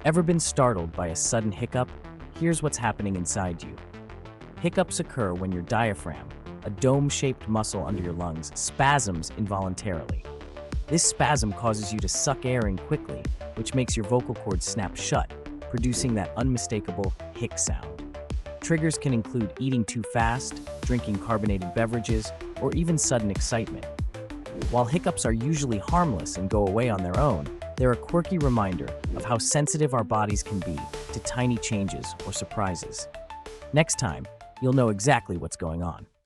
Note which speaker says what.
Speaker 1: Ever been startled by a sudden hiccup? Here's what's happening inside you. Hiccups occur when your diaphragm, a dome-shaped muscle under your lungs, spasms involuntarily. This spasm causes you to suck air in quickly, which makes your vocal cords snap shut, producing that unmistakable hic sound. Triggers can include eating too fast, drinking carbonated beverages, or even sudden excitement. While hiccups are usually harmless and go away on their own, they're a quirky reminder of how sensitive our bodies can be to tiny changes or surprises. Next time, you'll know exactly what's going on.